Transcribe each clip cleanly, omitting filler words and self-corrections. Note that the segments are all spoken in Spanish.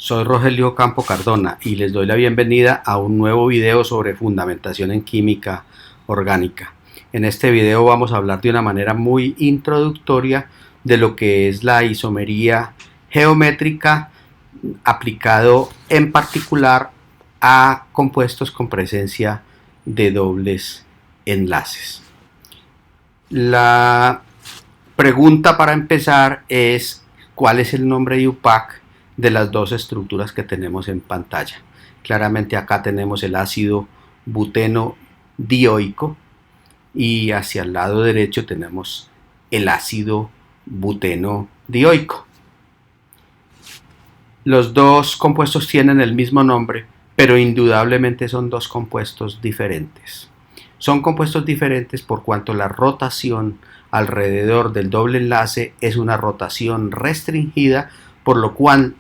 Soy Rogelio Campo Cardona y les doy la bienvenida a un nuevo video sobre fundamentación en química orgánica. En este video vamos a hablar de una manera muy introductoria de lo que es la isomería geométrica aplicado en particular a compuestos con presencia de dobles enlaces. La pregunta para empezar es ¿cuál es el nombre IUPAC de las dos estructuras que tenemos en pantalla? Claramente acá tenemos el ácido buteno dioico y hacia el lado derecho tenemos el ácido buteno dioico. Los dos compuestos tienen el mismo nombre, pero indudablemente son dos compuestos diferentes. Son compuestos diferentes por cuanto la rotación alrededor del doble enlace es una rotación restringida, por lo cual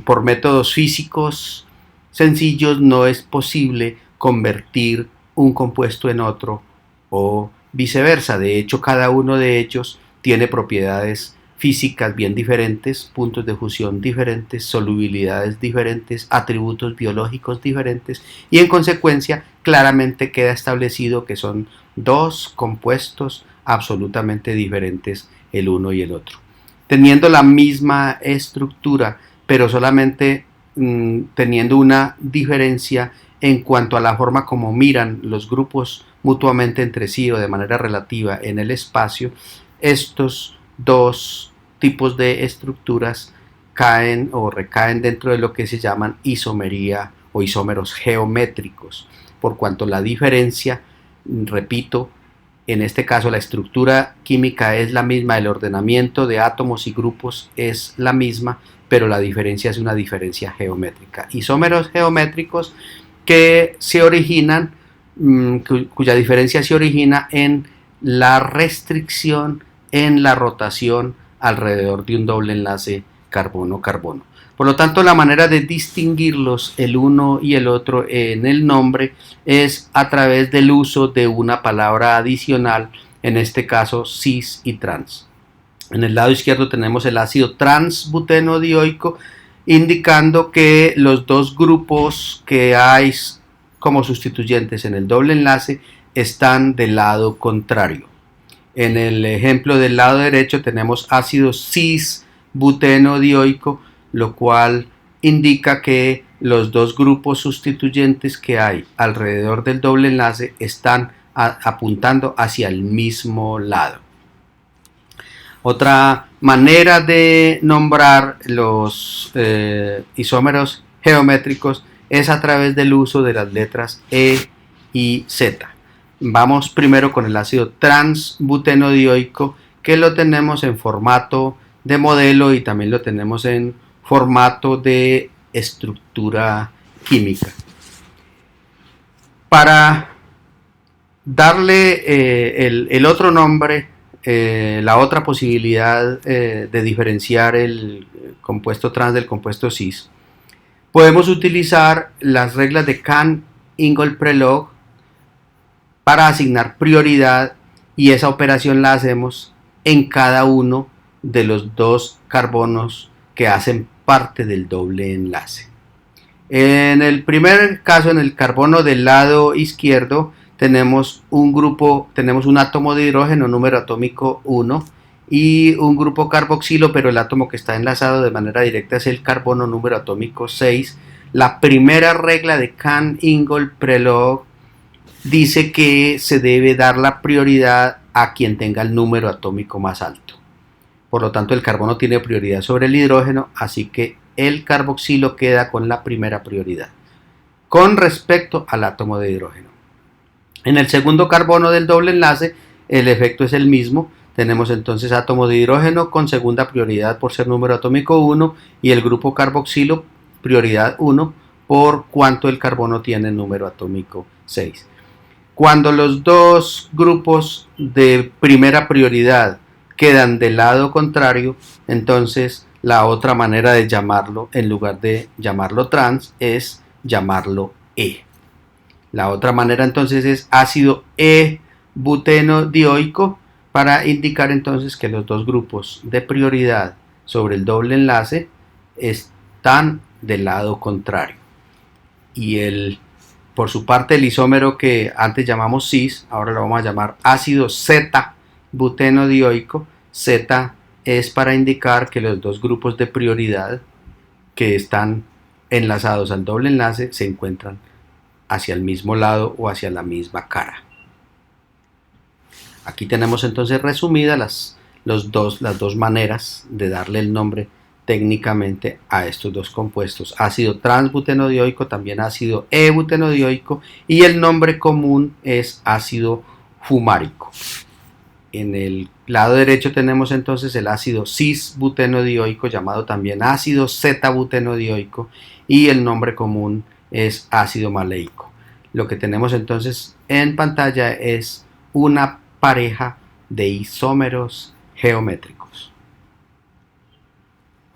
por métodos físicos sencillos no es posible convertir un compuesto en otro o viceversa. De hecho, cada uno de ellos tiene propiedades físicas bien diferentes, puntos de fusión diferentes, solubilidades diferentes, atributos biológicos diferentes y en consecuencia claramente queda establecido que son dos compuestos absolutamente diferentes el uno y el otro, teniendo la misma estructura pero solamente teniendo una diferencia en cuanto a la forma como miran los grupos mutuamente entre sí o de manera relativa en el espacio. Estos dos tipos de estructuras caen o recaen dentro de lo que se llaman isomería o isómeros geométricos, por cuanto la diferencia, repito, en este caso la estructura química es la misma, el ordenamiento de átomos y grupos es la misma, pero la diferencia es una diferencia geométrica. Isómeros geométricos que se originan, cuya diferencia se origina en la restricción en la rotación alrededor de un doble enlace carbono-carbono. Por lo tanto, la manera de distinguirlos el uno y el otro en el nombre es a través del uso de una palabra adicional, en este caso cis y trans. En el lado izquierdo tenemos el ácido transbuteno dioico, indicando que los dos grupos que hay como sustituyentes en el doble enlace están del lado contrario. En el ejemplo del lado derecho tenemos ácido cis-buteno dioico, lo cual indica que los dos grupos sustituyentes que hay alrededor del doble enlace están apuntando hacia el mismo lado. Otra manera de nombrar los isómeros geométricos es a través del uso de las letras E y Z. Vamos primero con el ácido transbuteno dioico, que lo tenemos en formato de modelo y también lo tenemos en formato de estructura química. Para darle el otro nombre, la otra posibilidad de diferenciar el compuesto trans del compuesto cis, podemos utilizar las reglas de Cahn-Ingold-Prelog para asignar prioridad, y esa operación la hacemos en cada uno de los dos carbonos que hacen parte del doble enlace. En el primer caso, en el carbono del lado izquierdo, tenemos un átomo de hidrógeno, número atómico 1, y un grupo carboxilo, pero el átomo que está enlazado de manera directa es el carbono, número atómico 6. La primera regla de Cahn-Ingold-Prelog dice que se debe dar la prioridad a quien tenga el número atómico más alto. Por lo tanto, el carbono tiene prioridad sobre el hidrógeno, así que el carboxilo queda con la primera prioridad con respecto al átomo de hidrógeno. En el segundo carbono del doble enlace, el efecto es el mismo. Tenemos entonces átomo de hidrógeno con segunda prioridad por ser número atómico 1 y el grupo carboxilo prioridad 1 por cuanto el carbono tiene número atómico 6. Cuando los dos grupos de primera prioridad quedan del lado contrario, entonces la otra manera de llamarlo, en lugar de llamarlo trans, es llamarlo E. La otra manera entonces es ácido E-buteno dioico, para indicar entonces que los dos grupos de prioridad sobre el doble enlace están del lado contrario. Y por su parte, el isómero que antes llamamos cis, ahora lo vamos a llamar ácido Z-butenodioico. Z es para indicar que los dos grupos de prioridad que están enlazados al doble enlace se encuentran hacia el mismo lado o hacia la misma cara. Aquí tenemos entonces resumidas las dos maneras de darle el nombre técnicamente a estos dos compuestos: ácido transbutenodioico, también ácido E-butenodioico, y el nombre común es ácido fumárico. En el lado derecho tenemos entonces el ácido cis-butenodioico, llamado también ácido Z-butenodioico, y el nombre común es ácido maleico. Lo que tenemos entonces en pantalla es una pareja de isómeros geométricos.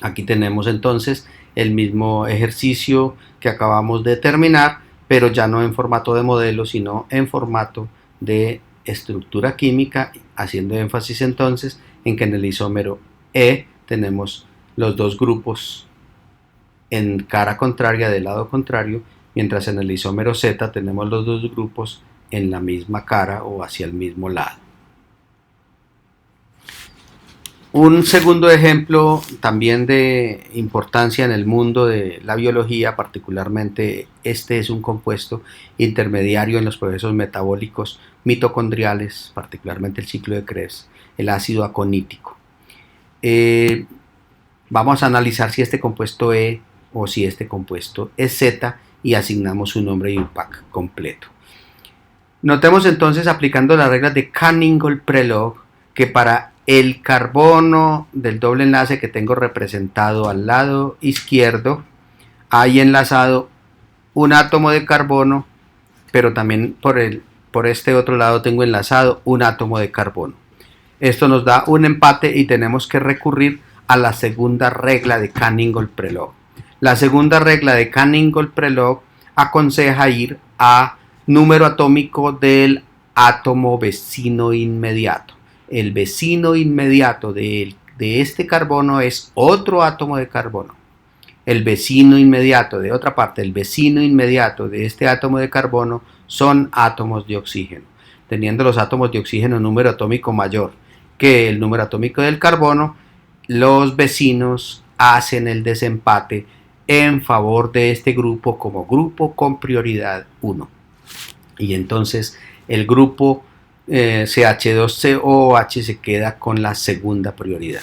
Aquí tenemos entonces el mismo ejercicio que acabamos de terminar, pero ya no en formato de modelo, sino en formato de estructura química, haciendo énfasis entonces en que en el isómero E tenemos los dos grupos en cara contraria, del lado contrario, mientras en el isómero Z tenemos los dos grupos en la misma cara o hacia el mismo lado. Un segundo ejemplo también de importancia en el mundo de la biología, particularmente este es un compuesto intermediario en los procesos metabólicos mitocondriales, particularmente el ciclo de Krebs, el ácido aconítico. Vamos a analizar si este compuesto E o si este compuesto es Z y asignamos un nombre IUPAC completo. Notemos entonces, aplicando las reglas de Canning-Gold-Prelog, que para el carbono del doble enlace que tengo representado al lado izquierdo hay enlazado un átomo de carbono, pero también por este otro lado tengo enlazado un átomo de carbono. Esto nos da un empate y tenemos que recurrir a la segunda regla de Canning-Gold-Prelog. La segunda regla de Canning-Gold-Prelog aconseja ir a número atómico del átomo vecino inmediato. El vecino inmediato de este carbono es otro átomo de carbono. El vecino inmediato, de otra parte, el vecino inmediato de este átomo de carbono son átomos de oxígeno. Teniendo los átomos de oxígeno un número atómico mayor que el número atómico del carbono, los vecinos hacen el desempate en favor de este grupo como grupo con prioridad 1. Y entonces el grupo CH2COOH se queda con la segunda prioridad.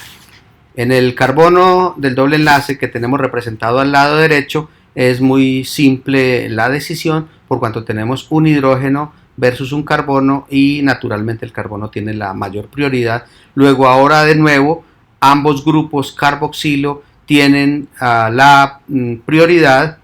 En el carbono del doble enlace que tenemos representado al lado derecho es muy simple la decisión, por cuanto tenemos un hidrógeno versus un carbono y naturalmente el carbono tiene la mayor prioridad. Luego ahora de nuevo ambos grupos carboxilo tienen la prioridad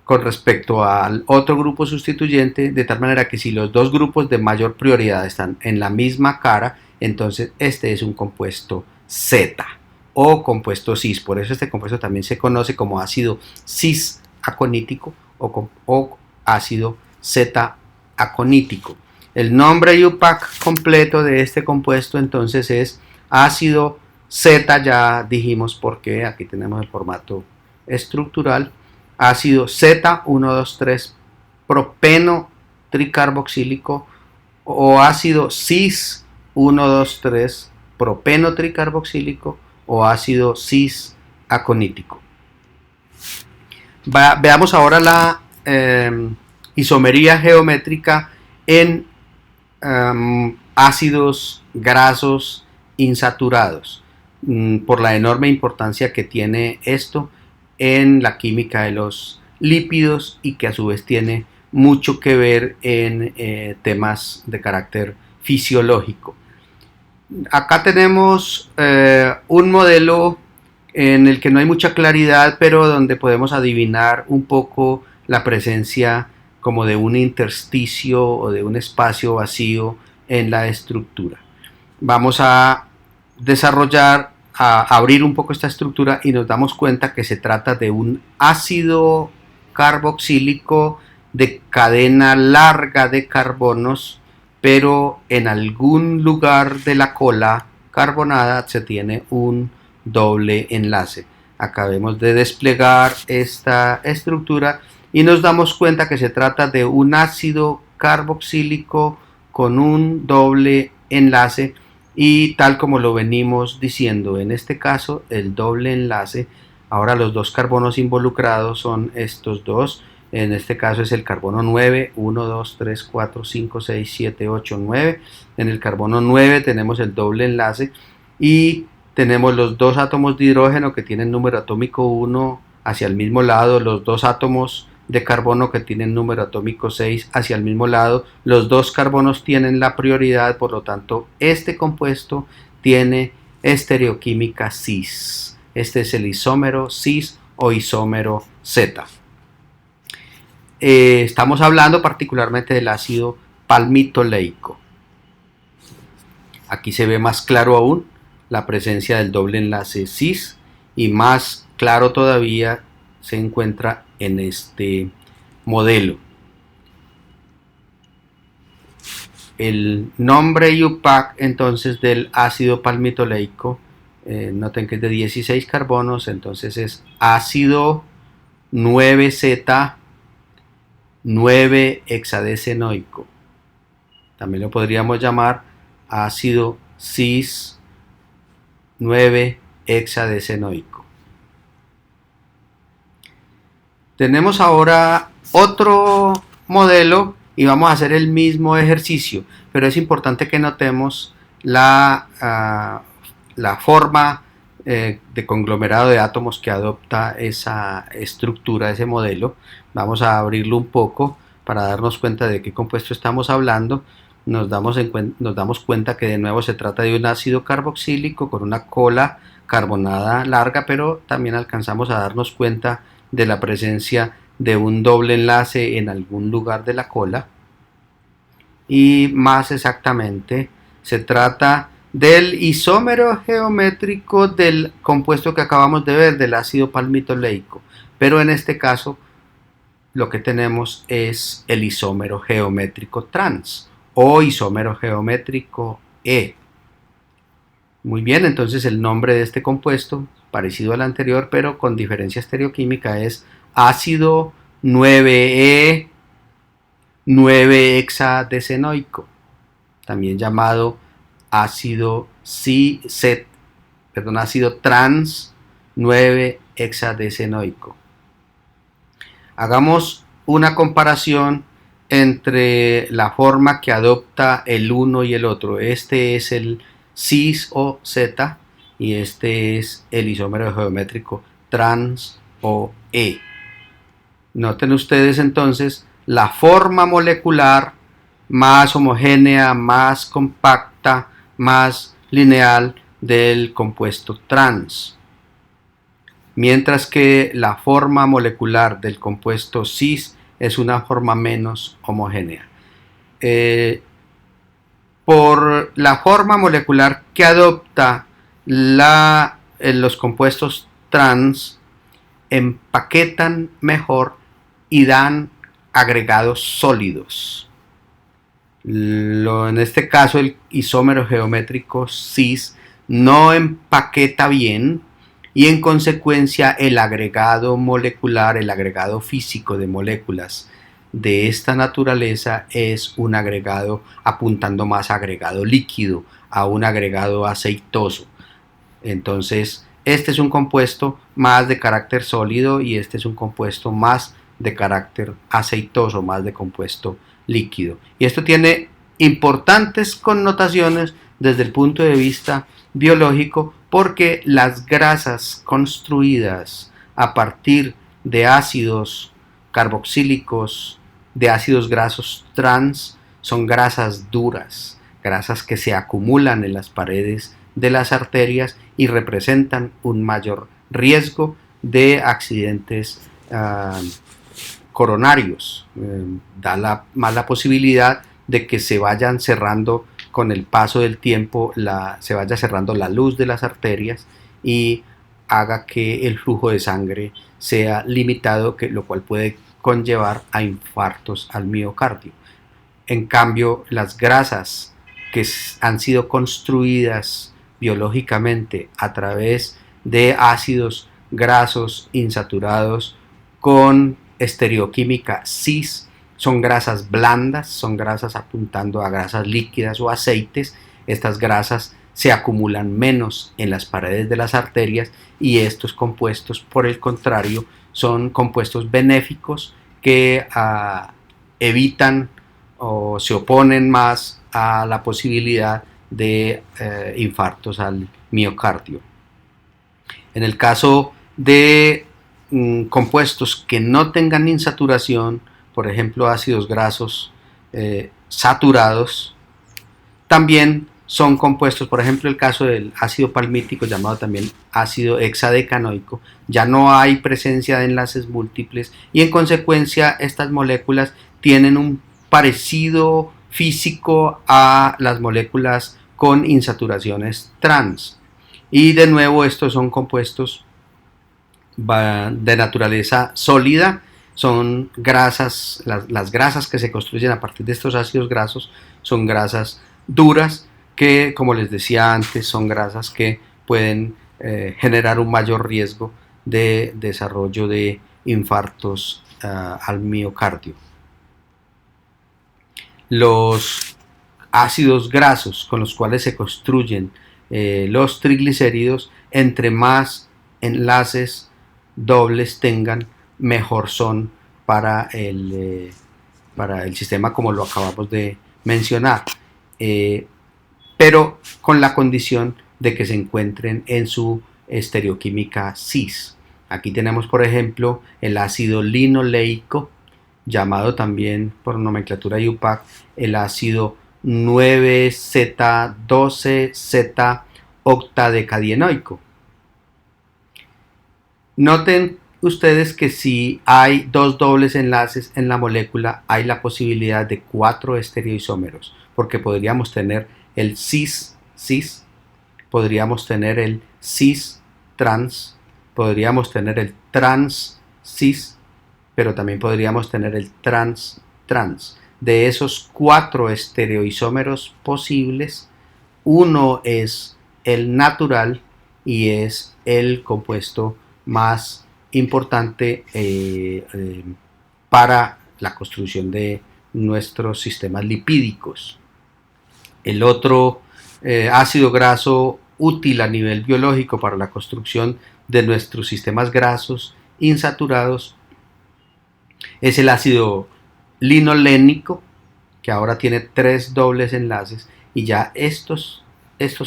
con respecto al otro grupo sustituyente, de tal manera que si los dos grupos de mayor prioridad están en la misma cara, entonces este es un compuesto Z o compuesto cis. Por eso este compuesto también se conoce como ácido cis-aconítico o ácido Z-aconítico. El nombre IUPAC completo de este compuesto entonces es ácido Z, ya dijimos por qué, aquí tenemos el formato estructural, ácido Z123 propeno tricarboxílico o ácido cis 123 propeno tricarboxílico o ácido cis aconítico. Veamos ahora la isomería geométrica en ácidos grasos insaturados, por la enorme importancia que tiene esto en la química de los lípidos y que a su vez tiene mucho que ver en temas de carácter fisiológico. Acá tenemos un modelo en el que no hay mucha claridad, pero donde podemos adivinar un poco la presencia como de un intersticio o de un espacio vacío en la estructura. Vamos a abrir un poco esta estructura y nos damos cuenta que se trata de un ácido carboxílico de cadena larga de carbonos, pero en algún lugar de la cola carbonada se tiene un doble enlace. Acabemos de desplegar esta estructura y nos damos cuenta que se trata de un ácido carboxílico con un doble enlace, y tal como lo venimos diciendo, en este caso el doble enlace, ahora los dos carbonos involucrados son estos dos. En este caso es el carbono 9, 1, 2, 3, 4, 5, 6, 7, 8, 9. En el carbono 9 tenemos el doble enlace y tenemos los dos átomos de hidrógeno que tienen número atómico 1 hacia el mismo lado, los dos átomos de carbono que tienen número atómico 6 hacia el mismo lado. Los dos carbonos tienen la prioridad, por lo tanto este compuesto tiene estereoquímica cis. Este es el isómero cis o isómero Z. Estamos hablando particularmente del ácido palmitoleico. Aquí se ve más claro aún la presencia del doble enlace cis, y más claro todavía se encuentra en este modelo. El nombre IUPAC entonces del ácido palmitoleico, noten que es de 16 carbonos, entonces es ácido 9Z 9-hexadecenoico. También lo podríamos llamar ácido cis 9-hexadecenoico. Tenemos ahora otro modelo y vamos a hacer el mismo ejercicio, pero es importante que notemos la forma de conglomerado de átomos que adopta esa estructura, ese modelo. Vamos a abrirlo un poco para darnos cuenta de qué compuesto estamos hablando. Nos damos cuenta que de nuevo se trata de un ácido carboxílico con una cola carbonada larga, pero también alcanzamos a darnos cuenta de la presencia de un doble enlace en algún lugar de la cola. Y más exactamente se trata del isómero geométrico del compuesto que acabamos de ver, del ácido palmitoleico, pero en este caso lo que tenemos es el isómero geométrico trans o isómero geométrico E. Muy bien, entonces el nombre de este compuesto, parecido al anterior pero con diferencia estereoquímica, es ácido 9E 9-hexadecenoico, también llamado ácido ácido trans 9-hexadecenoico. Hagamos una comparación entre la forma que adopta el uno y el otro. Este es el cis o Z y este es el isómero geométrico trans o E. Noten ustedes entonces la forma molecular más homogénea, más compacta, más lineal del compuesto trans, mientras que la forma molecular del compuesto cis es una forma menos homogénea. Por la forma molecular que adopta los compuestos trans, empaquetan mejor y dan agregados sólidos. En este caso el isómero geométrico cis no empaqueta bien y en consecuencia el agregado molecular, el agregado físico de moléculas de esta naturaleza es un agregado apuntando más a agregado líquido, a un agregado aceitoso. Entonces este es un compuesto más de carácter sólido y este es un compuesto más de carácter aceitoso, más de compuesto líquido. Y esto tiene importantes connotaciones desde el punto de vista biológico, porque las grasas construidas a partir de ácidos carboxílicos, de ácidos grasos trans, son grasas duras, grasas que se acumulan en las paredes de las arterias y representan un mayor riesgo de accidentes coronarios. Da más la posibilidad de que se vayan cerrando con el paso del tiempo, se vaya cerrando la luz de las arterias y haga que el flujo de sangre sea limitado, lo cual puede conllevar a infartos al miocardio. En cambio, las grasas que han sido construidas biológicamente a través de ácidos grasos insaturados con estereoquímica cis. Son grasas blandas, son grasas apuntando a grasas líquidas o aceites. Estas grasas se acumulan menos en las paredes de las arterias y estos compuestos, por el contrario, son compuestos benéficos que evitan o se oponen más a la posibilidad de infartos al miocardio. En el caso de compuestos que no tengan insaturación, por ejemplo ácidos grasos saturados, también son compuestos, por ejemplo el caso del ácido palmítico, llamado también ácido hexadecanoico, ya no hay presencia de enlaces múltiples y en consecuencia estas moléculas tienen un parecido físico a las moléculas con insaturaciones trans. Y de nuevo estos son compuestos de naturaleza sólida, son grasas, las grasas que se construyen a partir de estos ácidos grasos son grasas duras que, como les decía antes, son grasas que pueden generar un mayor riesgo de desarrollo de infartos al miocardio. Los ácidos grasos con los cuales se construyen los triglicéridos, entre más enlaces dobles tengan, mejor son para el sistema, como lo acabamos de mencionar, pero con la condición de que se encuentren en su estereoquímica cis. Aquí tenemos, por ejemplo, el ácido linoleico, llamado también por nomenclatura IUPAC el ácido 9Z12Z-octadecadienoico. Noten ustedes que si hay dos dobles enlaces en la molécula, hay la posibilidad de 4 estereoisómeros, porque podríamos tener el cis-cis, podríamos tener el cis-trans, podríamos tener el trans-cis, pero también podríamos tener el trans-trans. De esos 4 estereoisómeros posibles, uno es el natural y es el compuesto más importante para la construcción de nuestros sistemas lipídicos. El otro ácido graso útil a nivel biológico para la construcción de nuestros sistemas grasos insaturados es el ácido linolénico, que ahora tiene 3 dobles enlaces, y ya estos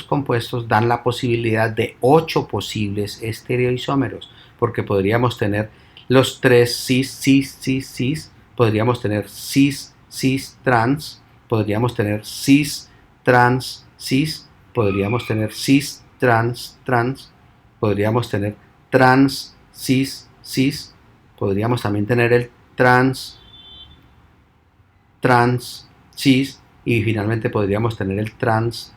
compuestos dan la posibilidad de 8 posibles estereoisómeros, porque podríamos tener los 3 cis, podríamos tener cis trans, podríamos tener cis trans cis, podríamos tener cis trans trans, podríamos tener trans cis cis, podríamos también tener el trans cis y finalmente podríamos tener el trans,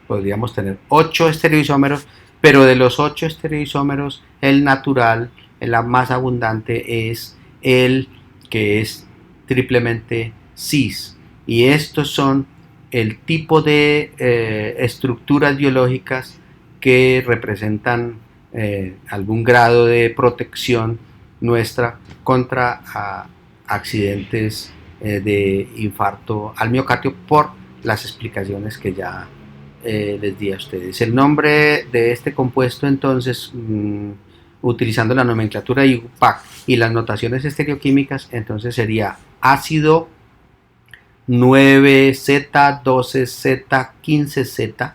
podríamos tener 8 estereoisómeros, pero de los 8 estereoisómeros el natural, el más abundante es el que es triplemente cis, y estos son el tipo de estructuras biológicas que representan algún grado de protección nuestra contra accidentes de infarto al miocardio, por las explicaciones que ya les di a ustedes. El nombre de este compuesto, entonces, utilizando la nomenclatura IUPAC y las notaciones estereoquímicas, entonces sería ácido 9Z12Z15Z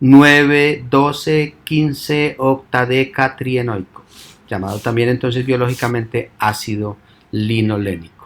9,12,15 octadecatrienoico, llamado también entonces biológicamente ácido linolénico.